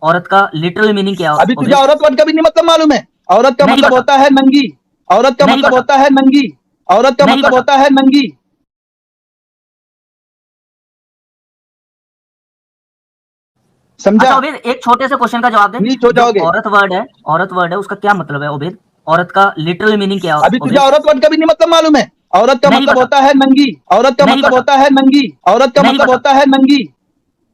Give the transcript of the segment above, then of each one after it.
عورت کا literal meaning کیا ابھی تجھے عبید؟ عورت ورڈ کا بھی نہیں مطلب معلوم ہے؟ عورت کا نہیں مطلب پتا، ہوتا ہے ننگی. عورت کا نہیں مطلب پتا، ہوتا ہے ننگی. عورت کا نہیں مطلب پتا. ہوتا ہے ننگی. سمجھا؟ اچھا عبید، ایک چھوٹے سے کوشچن کا جواب دے. نیچ ہو جو جاؤ گے. عورت ورڈ ہے اس کا کیا مطلب ہے عبید؟ عورت کا لٹرل میننگ کیا ابھی تجھے عبید؟ عورت ورڈ کا بھی نہیں مطلب معلوم ہے؟ عورت کا نہیں مطلب پتا، ہوتا ہے ننگی. عورت کا نہیں مطلب پتا، ہوتا ہے ننگی. عورت کا نہیں مطلب پتا. ہوتا ہے ننگی.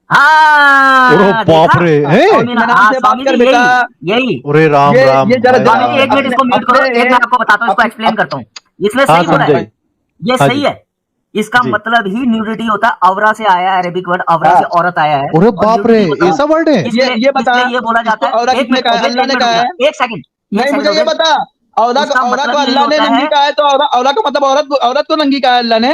ارے ہاں باپ دیکھا. رے ہے. اطمینان سے بات سوامی کر جی بیٹا. یہی. ارے رام رام یہ ذرا ہائے سوامی جی رام. ایک منٹ اس کو میوٹ کرو، ایک میں آپ کو بتاتا ہوں، اس کو ایکسپلین کرتا ہوں. اس نے ہاں صحیح بولا ہے، سمجھائی. یہ ہاں جی صحیح ہے. اس کا جی. مطلب ہی نیوڈیٹی ہوتا ہے. اورا سے آیا ہے، عربک ورڈ اورا ہاں سے عورت آیا ہے، ارے اور باپ رے نیوڈیٹی ہوتا ایسا ورڈ ہے. ہے. یہ اس بتا لیے یہ بولا اس کو جاتا ہے. عورت ایک کس نے منٹ کہا ہے؟ عبید، اللہ ایک نے منٹ کہا رکنا، ہے. ایک سیکنڈ، ایک نہیں سیکنڈ مجھے یہ عبید. بتا. اس کا عورت کو مطلب یہی اللہ نے ہوتا ننگی ہے. کہا ہے تو عورت کا مطلب عورت کو ننگی کہا ہے اللہ نے.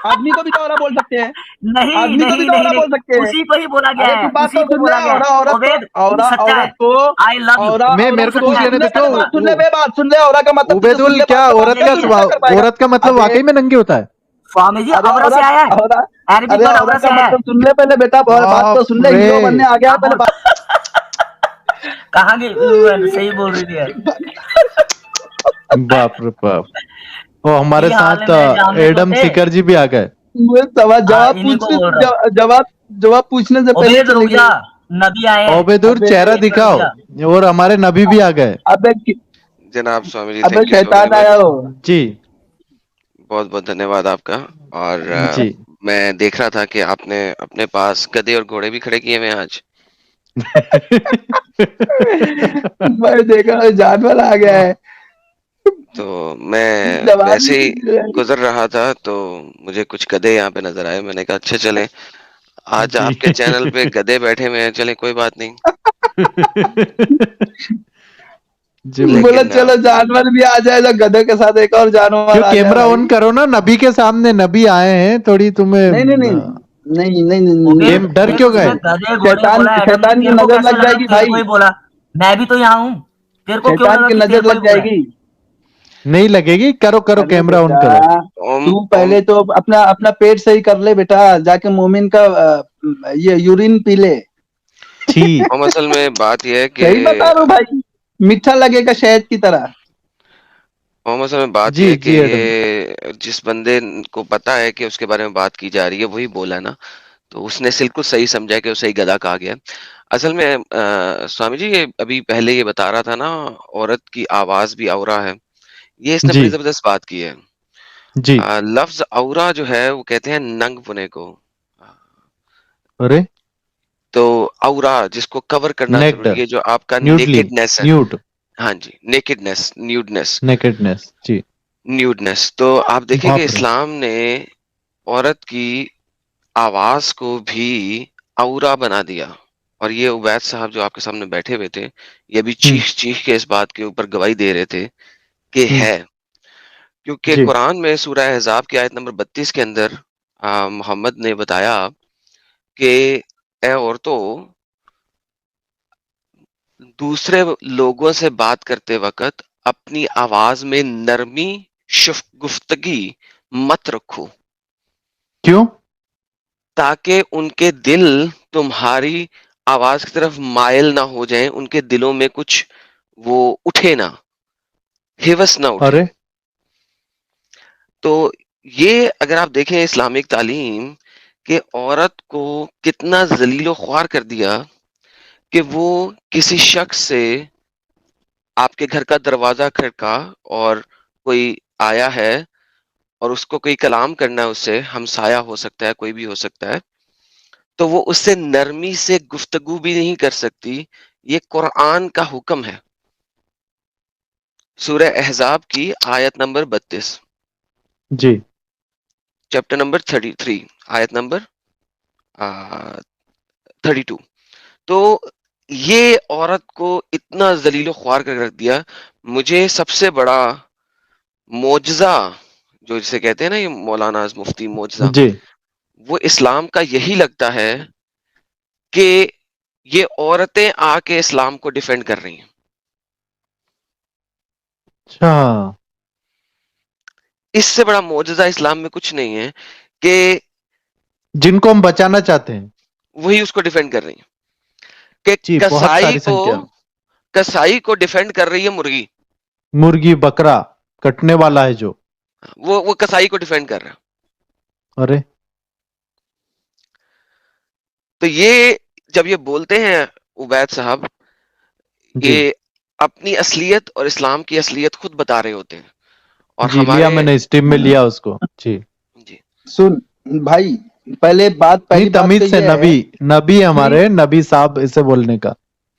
آدمی کو بھی تو عورت بول سکتے ہیں. نہیں آدمی کو بھی نہیں تو نہیں عورت نہیں، بول سکتے ہیں. اسی کو ہی بولا گیا ارے ہے، تو بات اسی تو کو سن لے. بولا گیا ہے. عورت کو عبید تو سچا ہے. عورت کو آئی لو یو. میرے تو کو عورت پوچھ سچا ہے. کو لینے سن دے لے تو پہلے بات سن لے بے بات سن لے. عورت کا مطلب تجھے سن عبیدل لے کیا بات عورت کا تو یہی ہے. کر پائے گا. عورت کا مطلب ابے واقعی میں ننگی ہوتا ہے؟ سوامی جی ارے اورا سے آیا ہے، عربک ورڈ اورا عورت سے کا آیا ہے. مطلب سن لے پہلے بیٹا. بات تو باپ سن لے. ہیرو رے. بننے آ گیا آپ پہلے بول بات. کہاں گئی؟ صحیح بول رہی تھی یار. باپ رے باپ. وہ ہمارے کی حال ساتھ میں جامد ایڈم ہوتے. سیکر جی بھی آ گئے. جواب انہیں کو پوچھنے بول رہا ہوں. جواب پوچھنے سے پہلے عبید چلے رک جا، گئے. نبی آئے ہیں. عبیدور ابے چہرہ ایک منٹ رک دکھاؤ. جا. اور ہمارے نبی بھی آ گئے. ابے جناب سوامی جی، ابے تھینک یو سو ویری شیطان مچ. آیا ہو. جی بہت بہت دھنیہ واد آپ کا. اور جی. میں دیکھ رہا تھا کہ آپ نے اپنے پاس گدے اور گھوڑے بھی کھڑے کیے ہوئے ہیں آج. میں دیکھا جانور آ گیا ہے. تو میں جواب ویسے ہی گزر رہا تھا تو مجھے کچھ گدے یہاں پہ نظر آئے. میں نے کہا اچھا چلیں آج جی. آپ کے چینل پہ گدے بیٹھے ہوئے ہیں، چلیں کوئی بات نہیں. جی بولا لیکن چلو جانور بھی آ جائے تو گدھے کے ساتھ ایک اور جانور کیوں آ جائے کیمرہ بھائی. آن کرو نا. نبی کے سامنے نبی آئے ہیں، تھوڑی تمہیں نہیں نہیں نہیں نہیں نہیں نہیں عبید نہیں. ڈر ایک کیوں اس گئے؟ نے گدے گھوڑے شیطان بولا ایڈم نے، شیطان کی تیرے کو نظر کیسے لگ لگا جائے گی تیرے کو بھائی. ہی بولا؟ میں بھی تو یہاں ہوں. تیرے کو کیوں شیطان لگا کی کہ تیرے نظر کو ہی لگ بولا جائے ہے؟ گی. نہیں لگے گی. کرو کرو ارے کیمرہ آن بیٹا کرو. تو پہلے تو اپنا پیٹ صحیح کر لے بیٹا. جا کے مومن کا یہ یورین پی لے. چھی. اصل میں بات یہ ہے کہ صحیح بتا رہا ہوں بھائی. میٹھا لگے گا شہد کی طرح. اصل میں بات یہ جی ہے کہ جی ایڈم. یہ جس بندے کو پتا ہے کہ اس کے بارے میں بات کی جا رہی ہے وہی بولا نا، تو اس نے بالکل صحیح سمجھا کہ اسے گدھا کہا گیا. اصل میں سوامی جی یہ ابھی پہلے یہ بتا رہا تھا نا، عورت کی آواز بھی اورا ہے. یہ اس نے جی بڑی زبردست بات کی ہے. جی. لفظ اورا جو ہے وہ کہتے ہیں ننگ پنے کو. ارے تو اورا جس کو کور کرنا نیکڈ ضروری ہے، جو آپ کا نیوڈلی نیکڈنیس ہے. نیوڈ ہاں جی، نیکڈنیس، نیوڈنیس. نیکڈنس. جی. نیوڈنیس. تو آپ دیکھیں کہ باپ رے. اسلام نے عورت کی آواز کو بھی اورا بنا دیا. اور یہ عبید صاحب جو آپ کے سامنے بیٹھے ہوئے تھے، یہ بھی ہوں چیخ چیخ کے اس بات کے اوپر گواہی دے رہے تھے کہ ہوں. ہے. کیونکہ جی قرآن میں سورہ احزاب کی آیت نمبر 32 کے اندر محمد نے بتایا کہ اے عورتوں، دوسرے لوگوں سے بات کرتے وقت اپنی آواز میں نرمی گفتگی مت رکھو، کیوں؟ تاکہ ان کے دل تمہاری آواز کی طرف مائل نہ ہو جائیں، ان کے دلوں میں کچھ وہ اٹھے نہ، ہوس نہ اٹھے. ارے تو یہ اگر آپ دیکھیں اسلامک تعلیم کہ عورت کو کتنا ذلیل و خوار کر دیا کہ وہ کسی شخص سے آپ کے گھر کا دروازہ کھڑکا اور کوئی آیا ہے اور اس کو کوئی کلام کرنا ہے، اس سے ہمسایہ ہو سکتا ہے، کوئی بھی ہو سکتا ہے، تو وہ اس سے نرمی سے گفتگو بھی نہیں کر سکتی. یہ قرآن کا حکم ہے. سورہ احزاب کی آیت نمبر 32، جی چیپٹر نمبر 33، آیت نمبر 32. تو یہ عورت کو اتنا ذلیل و خوار کر رکھ دیا. مجھے سب سے بڑا معجزہ جو جسے کہتے ہیں نا یہ مولانا مفتی معجزہ، جی. وہ اسلام کا یہی لگتا ہے کہ یہ عورتیں آ کے اسلام کو ڈیفینڈ کر رہی ہیں. اچھا. اس سے بڑا معجزہ اسلام میں کچھ نہیں ہے کہ جن کو ہم بچانا چاہتے ہیں وہی اس کو ڈیفینڈ کر رہی ہیں. کہ جی بہت کسائی ساری کو سنکھیا کسائی کو ڈیفینڈ کر رہی ہے مرغی، مرغی بکرا کٹنے والا ہے جو. وہ کسائی کو ڈیفینڈ کر رہا ہے. ارے تو یہ جب یہ بولتے ہیں عبید صاحب، جی یہ اپنی اصلیت اور اسلام کی اصلیت خود بتا رہے ہوتے ہیں. اور جی لیا ہمارے میں نے اسٹیم میں لیا اس کو. جی جی سن بھائی، پہلی نہیں بات تو تمیز سے یہ ہے نبی کہ ہمارے نبی صاحب اسے بولنے کا.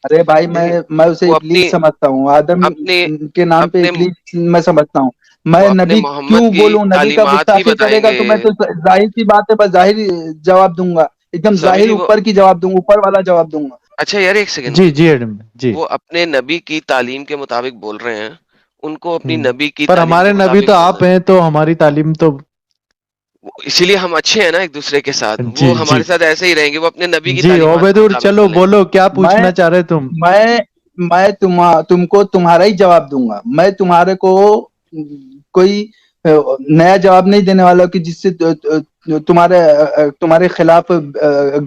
ارے بھائی دیکھیں، میں اسے وہ ابلیس سمجھتا ہوں، آدم اپنے کے نام پہ اپنے ابلیس میں سمجھتا ہوں. وہ میں اپنے نبی محمد کیوں کی بولوں؟ نبی کا تعلیمات ہی گستاخی بتائیں کرے گا گے. تو میں تو ظاہر سی بات ہے، بس ظاہر جواب دوں گا، ایک دم سوامی ظاہر جی وہ اوپر کی جواب دوں گا، اوپر والا جواب دوں گا. اچھا یار ایک سیکنڈ، جی جی ایڈم جی. وہ اپنے نبی کی تعلیم کے مطابق بول رہے ہیں، ان کو اپنی نبی کی پر تعلیم کے ہمارے نبی مطابق تو بولنا آپ ہیں، تو ہماری تعلیم تو ہے. اسی لیے ہم اچھے ہیں نا ایک دوسرے کے ساتھ، جی وہ جی ہمارے ساتھ ایسے ہی رہیں گے، وہ اپنے نبی کی جی تعلیمات کے عبیدور مطابق چلو بولیں گے. بولو کیا میں پوچھنا چاہ رہے تم. میں تم کو تمہارا ہی جواب دوں گا. میں تمہارے کو کوئی نیا جواب نہیں دینے والا کہ جس سے تمہارے خلاف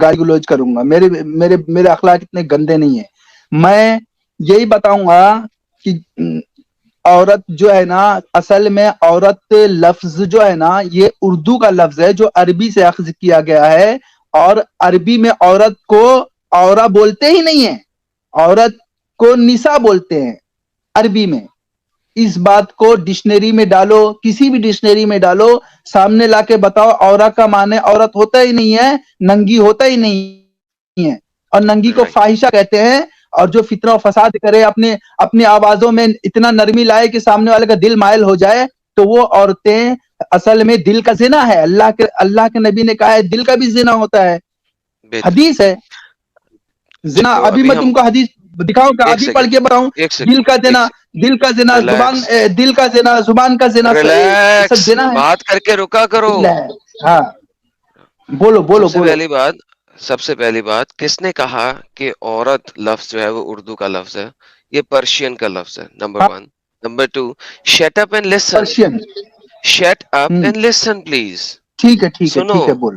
گالی گلوچ کروں گا. میرے اخلاق اتنے گندے نہیں ہیں. میں یہی بتاؤں گا کہ عورت جو ہے نا، اصل میں عورت لفظ جو ہے نا، یہ اردو کا لفظ ہے جو عربی سے اخذ کیا گیا ہے. اور عربی میں عورت کو عورہ بولتے ہی نہیں ہے، عورت کو نساء بولتے ہیں عربی میں. اس بات کو ڈکشنری میں ڈالو، کسی بھی ڈکشنری میں ڈالو، سامنے لا کے بتاؤ. عورہ کا معنی عورت ہوتا ہی نہیں ہے، ننگی ہوتا ہی نہیں ہے. اور ننگی کو رائٹ. فاحشہ کہتے ہیں. اور جو فتنہ و فساد کرے، اپنی آوازوں میں اتنا نرمی لائے کہ سامنے والے کا دل مائل ہو جائے، تو وہ عورتیں اصل میں دل کا زنا ہے. اللہ کے نبی نے کہا ہے دل کا بھی زنا ہوتا ہے، بہترین. حدیث ہے. جی زنا تو ابھی ابھی میں ہم تم کو حدیث دکھاؤں گا، ایک ابھی پڑھ سیکنڈ کے بتاؤں. ایک دل کا سیکنڈ ایک زنا، سیکنڈ دل کا زنا، ریلیکس دل کا زنا، زبان کا زنا، ریلیکس، سب زنا ہے. بات کر کے رکا کرو. ہاں بولو سب بولو سے بولو. پہلی بات سب سے پہلی بات، کس نے کہا کہ عورت لفظ جو ہے وہ اردو کا لفظ ہے؟ یہ پرشین کا لفظ ہے، نمبر ہاں، 1. Number 2، shut up and listen. Persian. Shut up ہوں، اینڈ لسن پلیز. ٹھیک ہے ٹھیک ہے سنو، ٹھیک ہے، بول.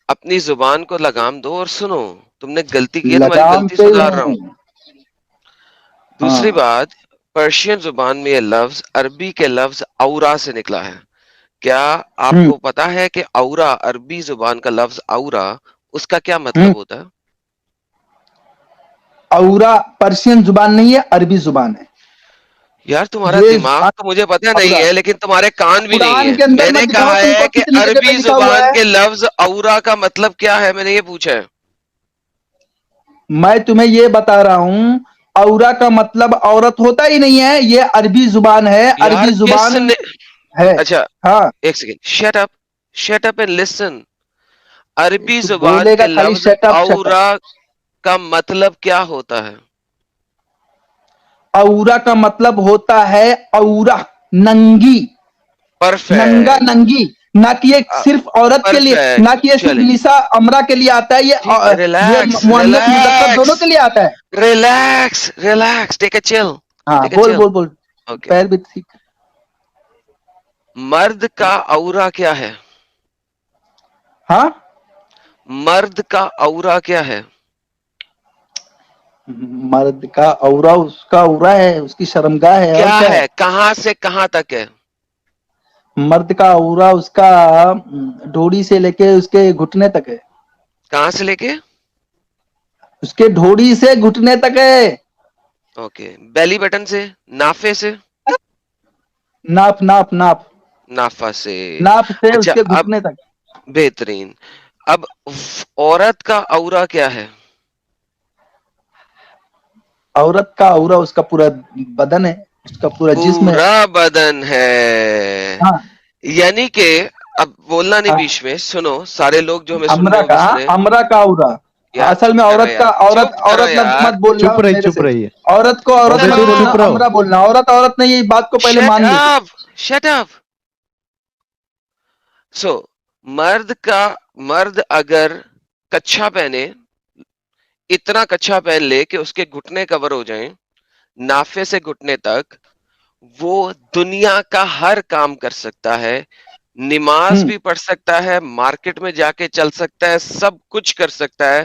اپنی زبان کو لگام دو اور سنو. تم نے غلطی کی ہے، تمہاری لگام غلطی پہ سدھار رہا ہوں. ہوں. دوسری ہاں، بات، پرشین زبان میں یہ لفظ عربی کے لفظ اورا سے نکلا ہے. کیا آپ ہوں کو پتا ہے کہ اورا، عربی زبان کا لفظ اورا، اس کا کیا ہوں. مطلب ہوتا ہے؟ اورا پرشین زبان نہیں ہے، عربی زبان ہے. یار تمہارا یہ دماغ زبان تو مجھے پتا نہیں اورا. ہے، لیکن تمہارے کان بھی نہیں قرآن ہے. کے اندر میں میں نے دکھاؤں کہا تم کو ہے کہ کتنی جگہ پہ عربی لکھا ہوا زبان ہے. کے لفظ اورا کا مطلب کیا ہے، میں نے یہ پوچھا ہے. میں تمہیں یہ بتا رہا ہوں، اورا کا مطلب عورت ہوتا ہی نہیں ہے، یہ عربی زبان ہے، یار عربی کس زبان نے، ہے. اچھا ہاں، ایک second, shut up and listen. عربی تو زبان بولے کے گا خالی لفظ شٹ اپ شٹ اپ. اورا کا مطلب کیا ہوتا ہے؟ اورا کا مطلب ہوتا ہے اورا، ننگی، ننگا پرفیکٹ. ننگی. نہ کہ یہ صرف عورت کے لیے، نہ پرفیکٹ، کہ یہ صرف چلیں نساء امرا کے لیے آتا ہے، ٹھیک. یہ ریلیکس مؤنث مذکر ریلیکس دونوں کے لیے آتا ہے. ریلیکس ریلیکس، ٹیک اے چل. ہاں ٹیک اے بول چل. بول بول. اوکے. پیر بھی ٹھیک. مرد کا اورا کیا ہے؟ ہاں، مرد کا اورا کیا ہے؟ مرد کا اورا اس کا اورا ہے، اس کی شرمگاہ ہے، اور کیا کیا ہے. ہے؟ کہاں سے کہاں تک ہے؟ مرد کا اورا اس کا ڈھوڑی سے لے کے اس کے گھٹنے تک ہے. کہاں سے لے کے؟ اس کے ڈھوڑی سے گھٹنے تک ہے. اوکے. بیلی بٹن سے، نافے سے؟ ناپ ناپ ناپ نافا سے. ناپ سے اس اچھا کے اب گھٹنے تک. بہترین. اب عورت کا اورا کیا ہے؟ عورت کا اورا اس کا پورا بدن ہے، اس کا پورا جسم ہے. پورا بدن ہے. ہاں، یعنی کہ اب بولنا نہیں ہاں. بیچ میں، سنو سارے لوگ جو ہمیں سن رہے امرا ہوں گے کا سنیں. امرا کا اورا. یار اصل میں چپ کرو عورت کا یار، عورت چپ کرو عورت لفظ یار. مت بولنا چپ رہی میرے چپ سے. رہی ہے. عورت کو عورت مت عبیدور بولنا، چپ رہو. امرا بولنا. عورت نہیں، یہ بات کو پہلے شٹ مان لے. Up shut up. سو مرد اگر کچھا پہنے، اتنا کچھا پہن لے کہ اس کے گھٹنے کور ہو جائیں، نافے سے گھٹنے تک، وہ دنیا کا ہر کام کر سکتا ہے. نماز ہوں، بھی پڑھ سکتا ہے، مارکیٹ میں جا کے چل سکتا ہے، سب کچھ کر سکتا ہے.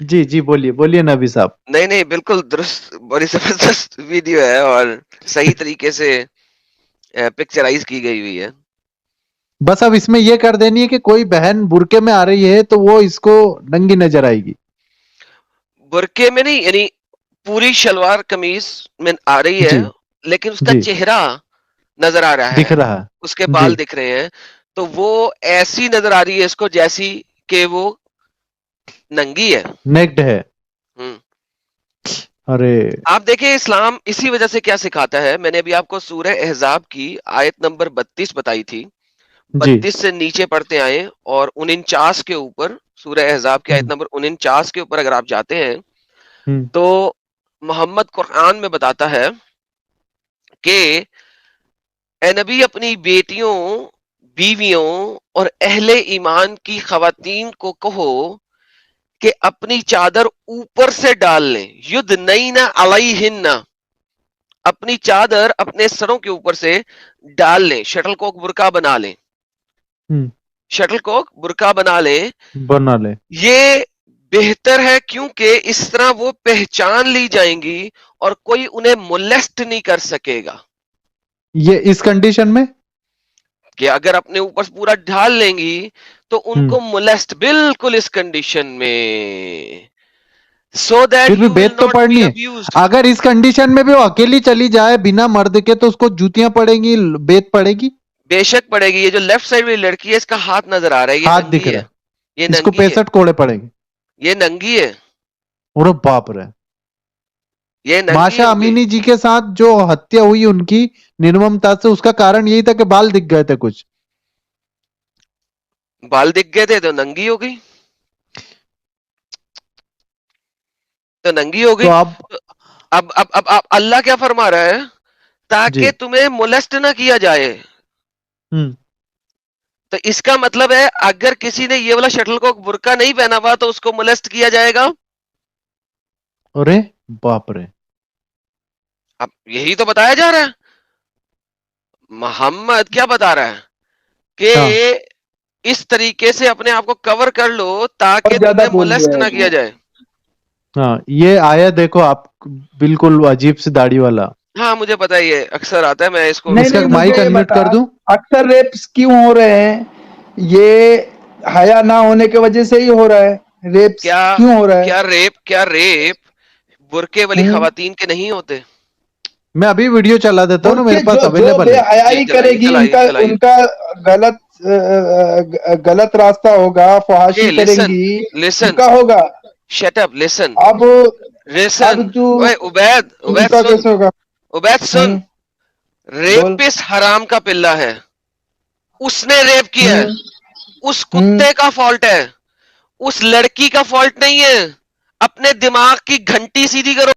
جی جی بولیے بولیے نبی صاحب. نہیں نہیں بالکل درست، بڑی زبردست ویڈیو ہے اور صحیح طریقے سے پکچرائز کی گئی ہوئی ہے. بس اب اس میں یہ کر دینی ہے کہ کوئی بہن برقعے میں آ رہی ہے تو وہ اس کو ننگی نظر آئے گی. برقعے میں نہیں، یعنی پوری شلوار قمیض میں آ رہی ہے جی لیکن اس کا جی چہرہ نظر آ رہا دکھ ہے، رہا ہے. اس کے جی بال دکھ رہے ہیں، تو وہ ایسی نظر آ رہی ہے اس کو جیسی کہ وہ ننگی ہے. نیکڈ ہے. ہم۔ ارے آپ دیکھیں اسلام اسی وجہ سے کیا سکھاتا ہے. میں نے ابھی آپ کو سورہ احزاب کی آیت نمبر 32 بتائی تھی، جی 32 سے نیچے پڑھتے آئے اور 49 کے اوپر، سورہ احزاب کی آیت نمبر 49 کے اوپر اگر آپ جاتے ہیں ہم، تو محمد قرآن میں بتاتا ہے کہ اے نبی اپنی بیٹیوں، بیویوں اور اہل ایمان کی خواتین کو کہو کہ اپنی چادر اوپر سے ڈال لیں. یدنین علیہن، اپنی چادر اپنے سروں کے اوپر سے ڈال لیں. شٹل کوک برقع بنا لیں، ہم، شٹل کوک برقع بنا لیں. بنا لے. یہ بہتر ہے کیونکہ اس طرح وہ پہچان لی جائیں گی اور کوئی انہیں مولیسٹ نہیں کر سکے گا. یہ اس کنڈیشن میں کہ اگر اپنے اوپر سے پورا ڈھال لیں گی تو ان ہم، کو مولیسٹ، بالکل اس کنڈیشن میں، سو دیٹ پھر بھی یو ول بیت تو ناٹ بی پڑھنی ہے. ابیوزڈ. اگر اس کنڈیشن میں بھی وہ اکیلی چلی جائے بنا مرد کے تو اس کو جوتیاں پڑیں گی، بیت پڑے گی. بے شک پڑے گی. یہ جو لیفٹ سائڈ والی لڑکی ہے اس کا ہاتھ نظر آ رہا ہے، یہ ہاتھ دکھ ننگی رہا ہے، ہے. یہ اس کو ننگی ہے، 65 کوڑے پڑیں گے. یہ ننگی ہے، اور باپ رے. یہ ننگی ماشا ہو گئی. امینی جی کے ساتھ جو ہتیا ہوئی ان کی نرممتا سے، اس کا کارن یہی تھا کہ بال دکھ گئے تھے کچھ. بال دکھ گئے تھے تو ننگی ہو گئی، تو ننگی ہو تو گئی. اب اب اللہ کیا فرما رہا ہے؟ جی تاکہ تمہیں مولیسٹ نہ کیا جائے. ہم، تو اس کا مطلب ہے اگر کسی نے یہ والا شٹل کو برقع نہیں پہنا ہوا تو اس کو مولیسٹ کیا جائے گا. ارے باپ رے. اب یہی تو بتایا جا رہا ہے. محمد کیا بتا رہا ہے کہ ہاں اس طریقے سے اپنے آپ کو کور کر لو تاکہ بہت زیادہ تمہیں بول مولیسٹ رہا نہ ہے کیا وہ. جائے. ہاں یہ آیا دیکھو آپ، بالکل عجیب سی داڑھی والا. ہاں مجھے پتا ہی ہے، اکثر آتا ہے، میں اس کو نہیں اس کا نہیں، مائک مجھے یہ انمیوٹ بتا، کر دوں. اکثر ریپس کیوں ہو رہے ہیں؟ یہ حیا نہ ہونے کی وجہ سے ہی ہو رہا ہے. ریپس کیا کیوں ہو رہا ہے؟ کیا ریپ برقعے والی ہوں؟ خواتین کے نہیں ہوتے؟ میں ابھی ویڈیو چلا دیتا ہوں نا، میرے برقعے پاس جو اویلیبل بے ہے. جی حیائی کرے چلائیے گی، چلائیے چلائیے. ان کا غلط راستہ ہوگا، فحاشی کریں لسن گی، ان لسن کا ہوگا. شٹ اپ لسن اب لسن. تو اوے عبید ان عبید کا سن، کیسے ہوگا؟ عبید سن. ہوں، بول. ریپس حرام کا پلہ ہے، اس نے ریپ کیا ہے، ہوں اس ہوں کتے کا فالٹ ہے، اس لڑکی کا فالٹ نہیں ہے. اپنے دماغ کی گھنٹی سیدھی کرو.